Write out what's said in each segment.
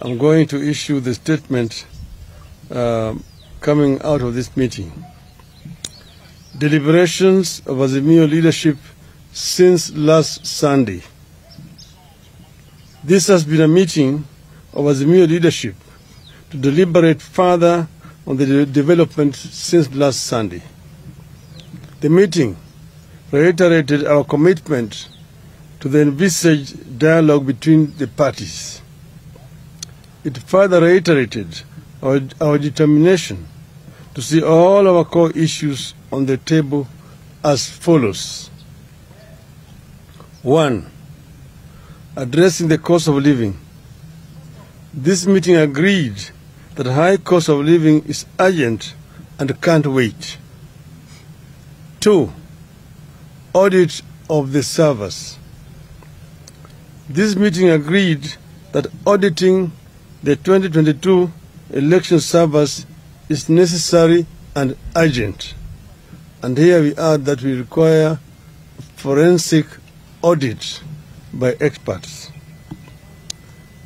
I'm going to issue the statement coming out of this meeting. Deliberations of Azimio leadership since last Sunday. This has been a meeting of Azimio leadership to deliberate further on the development since last Sunday. The meeting reiterated our commitment to the envisaged dialogue between the parties. It further reiterated our determination to see all our core issues on the table as follows. 1. Addressing the cost of living. This meeting agreed that high cost of living is urgent and can't wait. 2. Audit of the servers. This meeting agreed that auditing the 2022 election servers is necessary and urgent. And here we add that we require forensic audit by experts.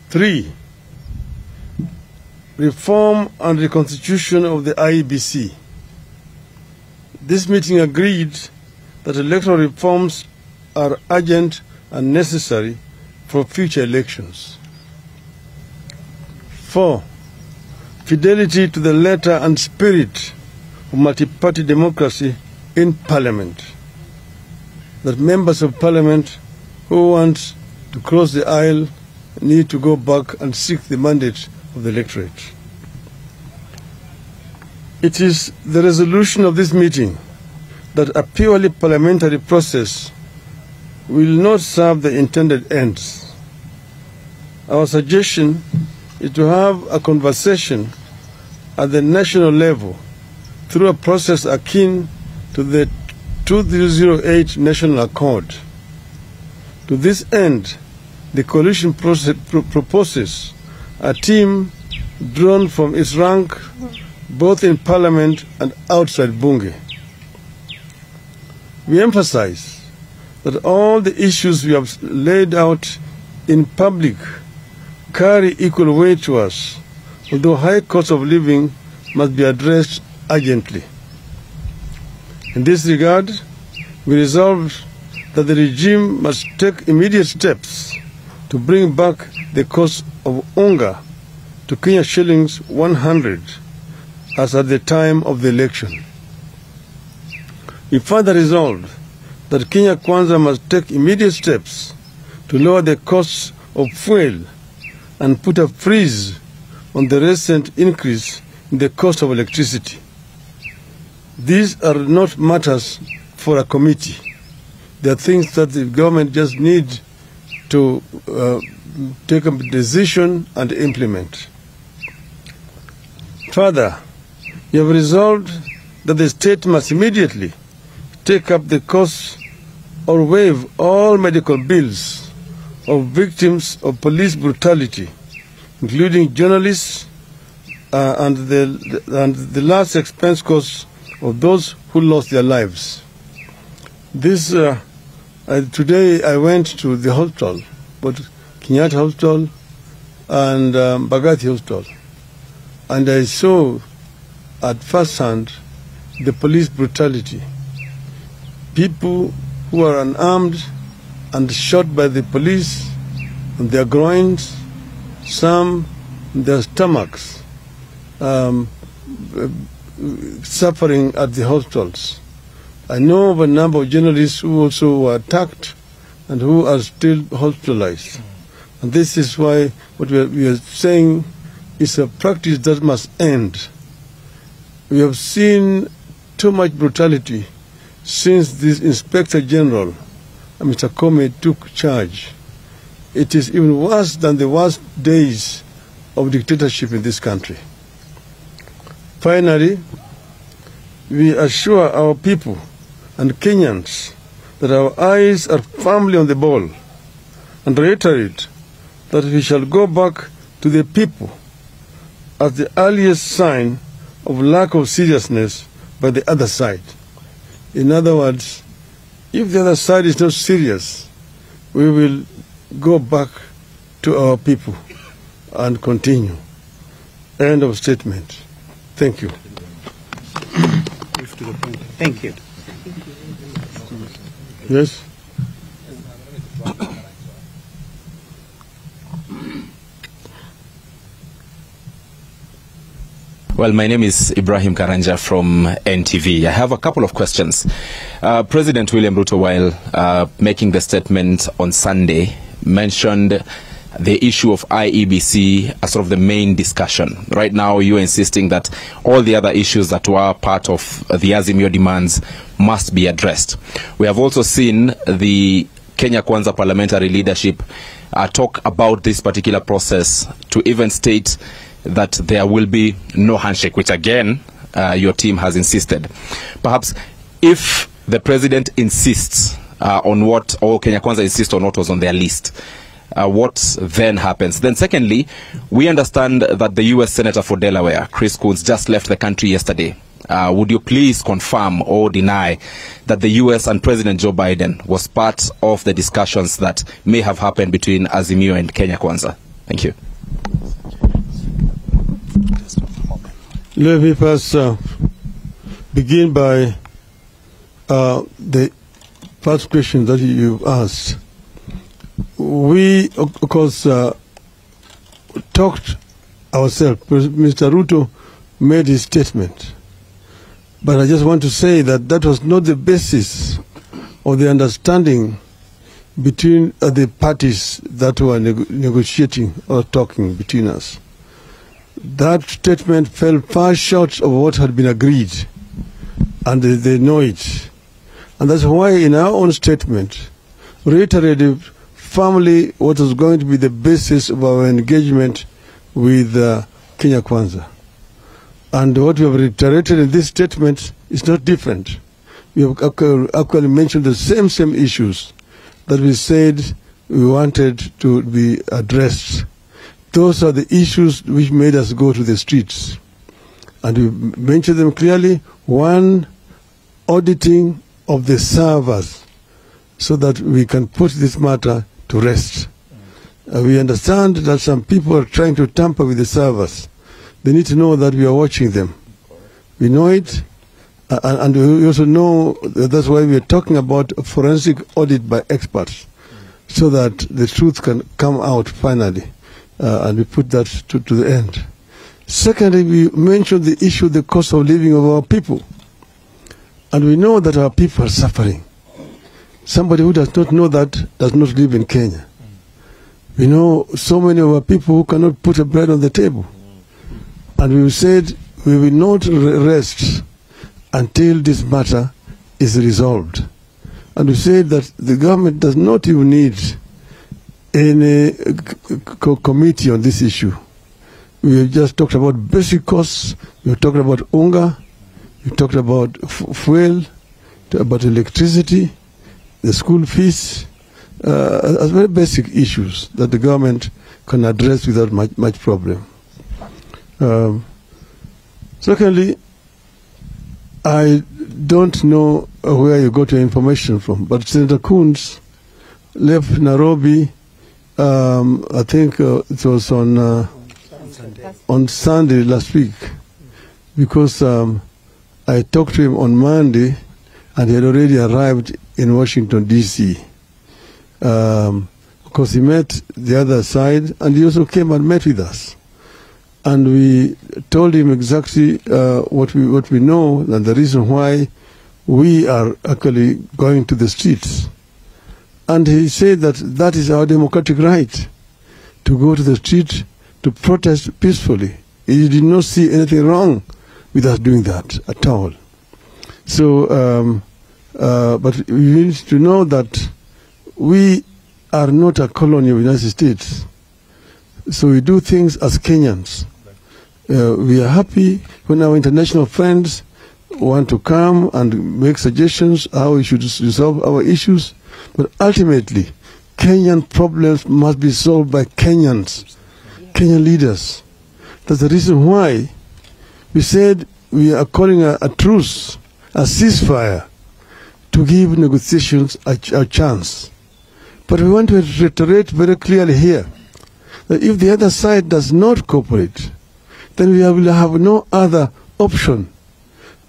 3. Reform and reconstitution of the IEBC. This meeting agreed that electoral reforms are urgent and necessary for future elections. 4. Fidelity to the letter and spirit of multi-party democracy in Parliament. That members of Parliament who want to cross the aisle need to go back and seek the mandate of the electorate. It is the resolution of this meeting that a purely parliamentary process will not serve the intended ends. Our suggestion is to have a conversation at the national level through a process akin to the 2008 National Accord. To this end, the coalition proposes a team drawn from its rank both in Parliament and outside Bunge. We emphasize that all the issues we have laid out in public carry equal weight to us, although high cost of living must be addressed urgently. In this regard, we resolved that the regime must take immediate steps to bring back the cost of unga to Kenya shillings 100 as at the time of the election. We further resolved that Kenya Kwanza must take immediate steps to lower the costs of fuel and put a freeze on the recent increase in the cost of electricity. These are not matters for a committee. They are things that the government just needs to take a decision and implement. Further, we have resolved that the state must immediately take up the costs or waive all medical bills of victims of police brutality, including journalists and the last expense costs of those who lost their lives. Today I went to the hospital, but Kenyatta Hospital and Bagathi Hospital, and I saw at first hand the police brutality. People who are unarmed and shot by the police on their groins, some in their stomachs, suffering at the hospitals. I know of a number of journalists who also were attacked and who are still hospitalized. And this is why what we are saying is a practice that must end. We have seen too much brutality since this Inspector General, Mr. Comey, took charge. It is even worse than the worst days of dictatorship in this country. Finally, we assure our people and Kenyans that our eyes are firmly on the ball and reiterate that we shall go back to the people as the earliest sign of lack of seriousness by the other side. In other words, if the other side is not serious, we will go back to our people. and continue. End of statement. Thank you. Thank you. Yes? Well, my name is Ibrahim Karanja from NTV. I have a couple of questions. President William Ruto, while making the statement on Sunday, mentioned the issue of IEBC as sort of the main discussion. Right now, you're insisting that all the other issues that were part of the Azimio demands must be addressed. We have also seen the Kenya Kwanza parliamentary leadership talk about this particular process, to even state that there will be no handshake, which again, your team has insisted. Perhaps if the president insists on what, or Kenya Kwanza insists on what was on their list, what then happens? Then secondly, we understand that the US Senator for Delaware, Chris Coons, just left the country yesterday. Would you please confirm or deny that the US and President Joe Biden was part of the discussions that may have happened between Azimio and Kenya Kwanza? Thank you. Let me first begin by the first question that you asked. We, of course, talked ourselves. Mr. Ruto made his statement. But I just want to say that that was not the basis of the understanding between the parties that were negotiating or talking between us. That statement fell far short of what had been agreed, and they know it. And that's why in our own statement, reiterated firmly what was going to be the basis of our engagement with Kenya Kwanza. And what we have reiterated in this statement is not different. We have actually mentioned the same issues that we said we wanted to be addressed. Those are the issues which made us go to the streets. And we mentioned them clearly. One, auditing of the servers so that we can put this matter to rest. We understand that some people are trying to tamper with the servers. They need to know that we are watching them. We know it, and we also know that's why we are talking about a forensic audit by experts, so that the truth can come out finally, and we put that to the end. Secondly, we mentioned the issue of the cost of living of our people. And we know that our people are suffering. Somebody who does not know that does not live in Kenya. We know so many of our people who cannot put a bread on the table. And we said we will not rest until this matter is resolved. And we said that the government does not even need any committee on this issue. We just talked about basic costs. We talked about unga. We talked about fuel, about electricity, the school fees, as very basic issues that the government can address without much problem. Secondly, I don't know where you got your information from, but Senator Coons left Nairobi, I think it was on Sunday last week, because I talked to him on Monday, and he had already arrived in Washington, D.C. Because he met the other side, and he also came and met with us. And we told him exactly what we know and the reason why we are actually going to the streets. And he said that that is our democratic right, to go to the street to protest peacefully. He did not see anything wrong with us doing that at all. So, but we need to know that we are not a colony of the United States. So we do things as Kenyans. We are happy when our international friends want to come and make suggestions how we should resolve our issues. But ultimately, Kenyan problems must be solved by Kenyans, Kenyan leaders. That's the reason why we said we are calling a truce, a ceasefire, to give negotiations a chance. But we want to reiterate very clearly here that if the other side does not cooperate, then we will have no other option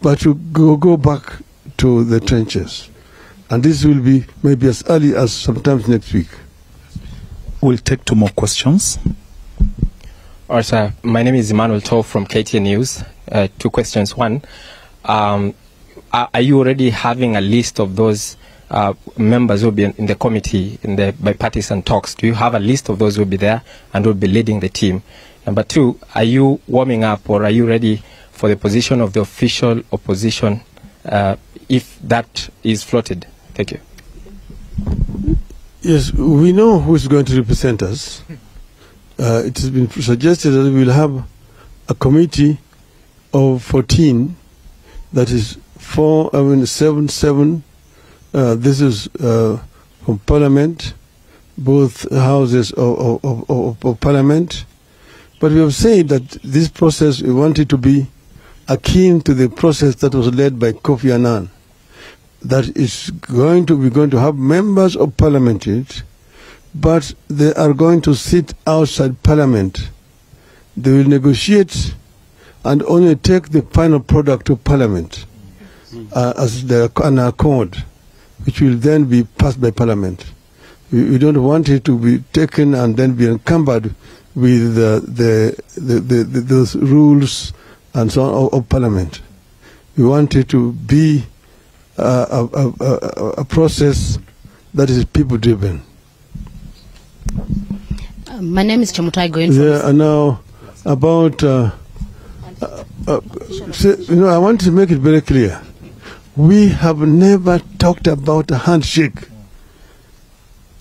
but to go back to the trenches. And this will be maybe as early as sometimes next week. We'll take 2 more questions. All right, sir. My name is Emmanuel Tov from KTNNews. 2 questions. One, are you already having a list of those members who will be in the committee, in the bipartisan talks? Do you have a list of those who will be there and will be leading the team? Number 2, are you warming up or are you ready for the position of the official opposition if that is floated? Thank you. Yes, we know who is going to represent us. It has been suggested that we will have a committee of 14, that is 7. This is from Parliament, both houses of Parliament. But we have said that this process, we want it to be akin to the process that was led by Kofi Annan. That is going to have members of Parliament in it, but they are going to sit outside Parliament. They will negotiate and only take the final product to Parliament as an accord, which will then be passed by Parliament. We don't want it to be taken and then be encumbered with those rules and so on of Parliament. We want it to be a process that is people-driven. My name is Chamutai Goin. There are now about, I want to make it very clear. We have never talked about a handshake.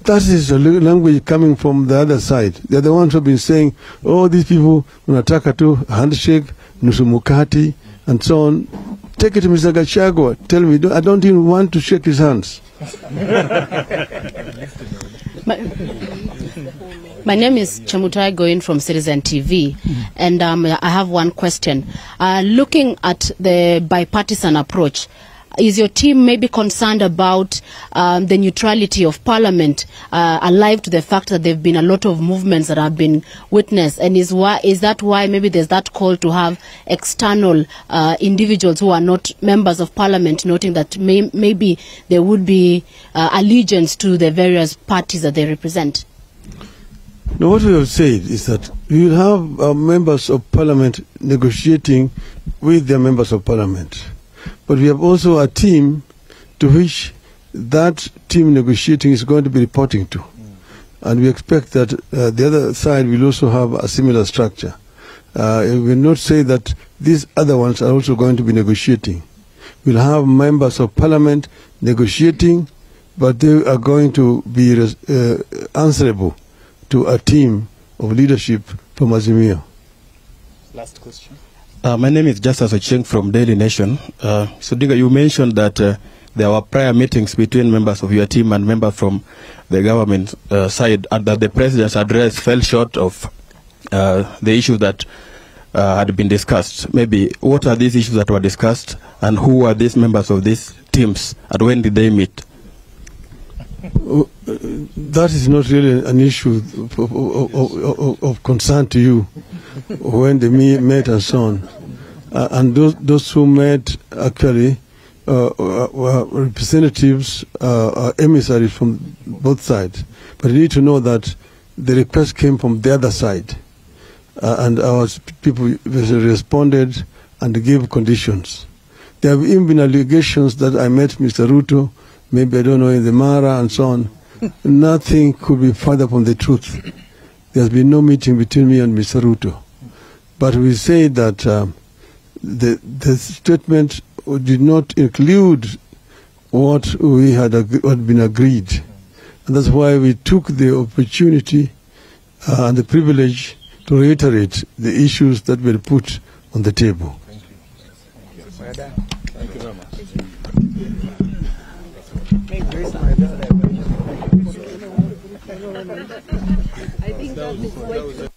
That is a language coming from the other side. They're the ones who have been saying, oh, these people, unataka tu handshake, nusu mukati, and so on. Take it to Mr. Gachagua. Tell me, I don't even want to shake his hands. My name is Chamutai Goin from CitizenTV, and I have one question. Looking at the bipartisan approach, is your team maybe concerned about the neutrality of Parliament, alive to the fact that there have been a lot of movements that have been witnessed? And is that why maybe there's that call to have external individuals who are not members of Parliament, noting that maybe there would be allegiance to the various parties that they represent? Now, what we have said is that we will have members of Parliament negotiating with their members of Parliament. But we have also a team to which that team negotiating is going to be reporting to. And we expect that the other side will also have a similar structure. We will not say that these other ones are also going to be negotiating. We'll have members of Parliament negotiating, but they are going to be answerable to a team of leadership from Azimio. Last question. My name is Justice Ocheng from Daily Nation. So, Odinga, you mentioned that there were prior meetings between members of your team and members from the government side, and that the president's address fell short of the issues that had been discussed. Maybe what are these issues that were discussed, and who are these members of these teams, and when did they meet? That is not really an issue of concern to you, when they met and so on. And those who met actually were representatives, emissaries from both sides. But you need to know that the request came from the other side. And our people responded and gave conditions. There have even been allegations that I met Mr. Ruto, maybe, I don't know, in the Mara and so on. Nothing could be further from the truth. There's been no meeting between me and Mr. Ruto. But we say that the statement did not include what had been agreed. And that's why we took the opportunity and the privilege to reiterate the issues that were put on the table. Thank you. Thank you very much. I think that is